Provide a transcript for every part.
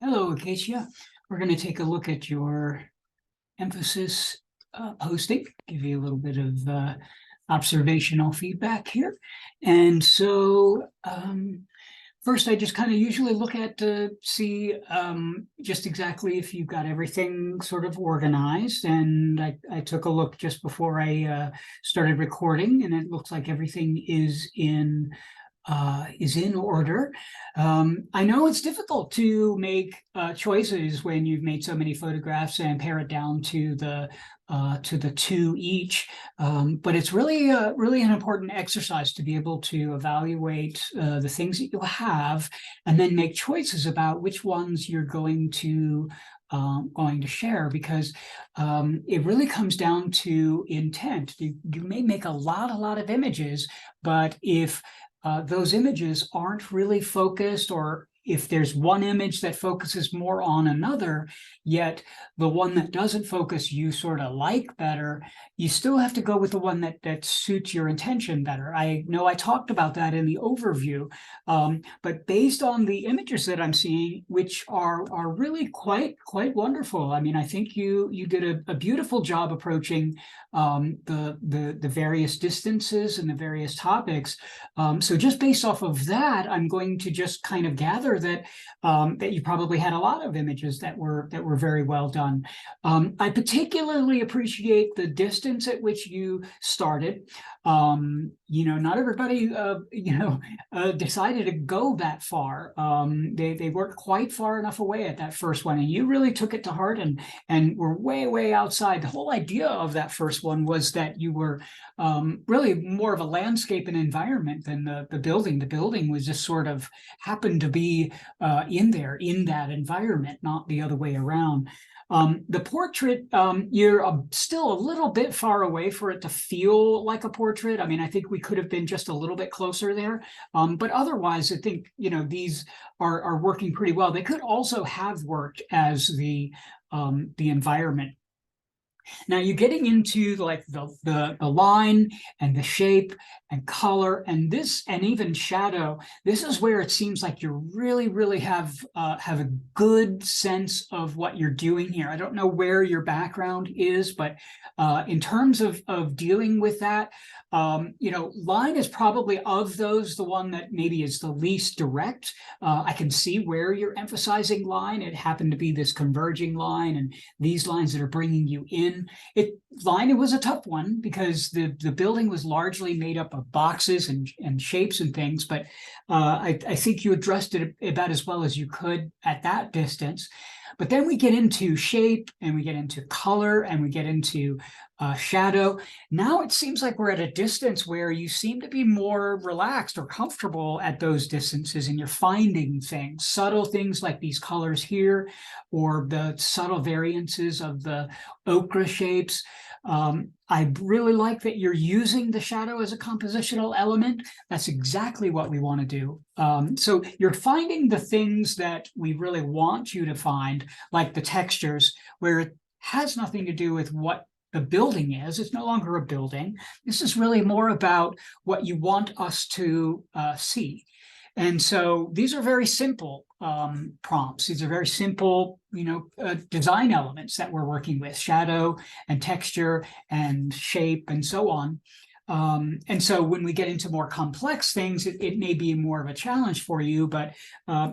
Hello, Acacia. We're going to take a look at your emphasis posting, give you a little bit of observational feedback here. And so first, I just kind of usually look at to see just exactly if you've got everything sort of organized. And I took a look just before I started recording, and it looks like everything is in order. I know it's difficult to make choices when you've made so many photographs and pare it down to the two each, but it's really an important exercise to be able to evaluate the things that you have and then make choices about which ones you're going to share, because it really comes down to intent. You may make a lot of images, but if those images aren't really focused, or if there's one image that focuses more on another, yet the one that doesn't focus you sort of like better, you still have to go with the one that suits your intention better. I know I talked about that in the overview, but based on the images that I'm seeing, which are really quite wonderful. I mean, I think you did a beautiful job approaching the various distances and the various topics. So just based off of that, I'm going to just kind of gather that you probably had a lot of images that were very well done. I particularly appreciate the distance at which you started. Not everybody decided to go that far. They weren't quite far enough away at that first one, and you really took it to heart and were way outside. The whole idea of that first one was that you were really more of a landscape and environment than the building. The building was just sort of happened to be in that environment, not the other way around. The portrait, you're still a little bit far away for it to feel like a portrait. I mean, I think we could have been just a little bit closer there. But otherwise, I think, these are working pretty well. They could also have worked as the environment. Now you're getting into like the line and the shape and color and this and even shadow. This is where it seems like you really have a good sense of what you're doing here. I don't know where your background is, but in terms of dealing with that, line is probably of those the one that maybe is the least direct. I can see where you're emphasizing line. It happened to be this converging line and these lines that are bringing you in. It was a tough one because the building was largely made up of boxes and shapes and things, but I think you addressed it about as well as you could at that distance. But then we get into shape and we get into color and we get into shadow. Now it seems like we're at a distance where you seem to be more relaxed or comfortable at those distances, and you're finding things, subtle things like these colors here, or the subtle variances of the ochre shapes. I really like that you're using the shadow as a compositional element. That's exactly what we want to do. So you're finding the things that we really want you to find, like the textures, where it has nothing to do with what the building is. It's no longer a building. This is really more about what you want us to see. And so these are very simple prompts. These are very simple, design elements that we're working with: shadow and texture and shape and so on. And so when we get into more complex things, it may be more of a challenge for you, but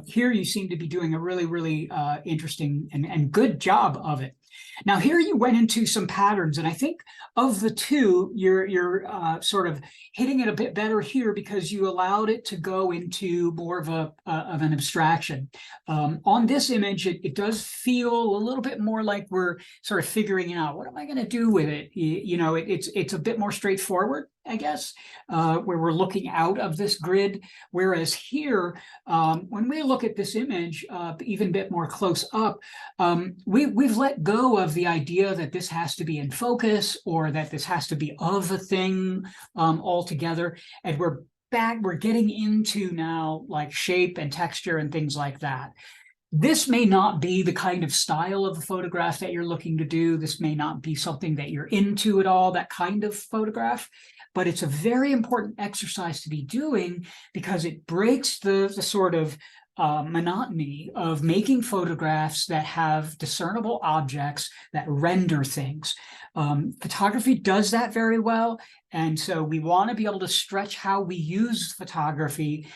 here you seem to be doing a really interesting and good job of it. Now here you went into some patterns, and I think of the two, you're sort of hitting it a bit better here because you allowed it to go into more of an abstraction. On this image, it does feel a little bit more like we're sort of figuring out, what am I going to do with it? It's a bit more straightforward, I guess, where we're looking out of this grid. Whereas here, when we look at this image, even a bit more close up, we've let go of the idea that this has to be in focus or that this has to be of a thing altogether. And we're getting into now like shape and texture and things like that. This may not be the kind of style of a photograph that you're looking to do. This may not be something that you're into at all, that kind of photograph. But it's a very important exercise to be doing because it breaks the sort of monotony of making photographs that have discernible objects that render things. Photography does that very well. And so we want to be able to stretch how we use photography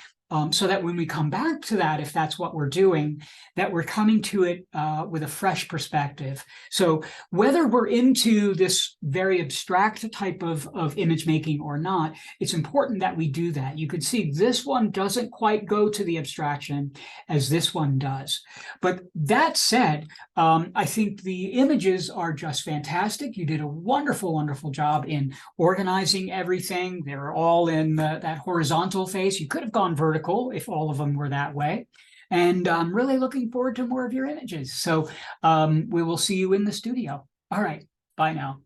so that when we come back to that, if that's what we're doing, that we're coming to it with a fresh perspective. So whether we're into this very abstract type of image making or not, it's important that we do that. You can see this one doesn't quite go to the abstraction as this one does. But that said, I think the images are just fantastic. You did a wonderful, wonderful job in organizing everything. They're all in that horizontal face. You could have gone vertical if all of them were that way. And I'm really looking forward to more of your images. So we will see you in the studio. All right. Bye now.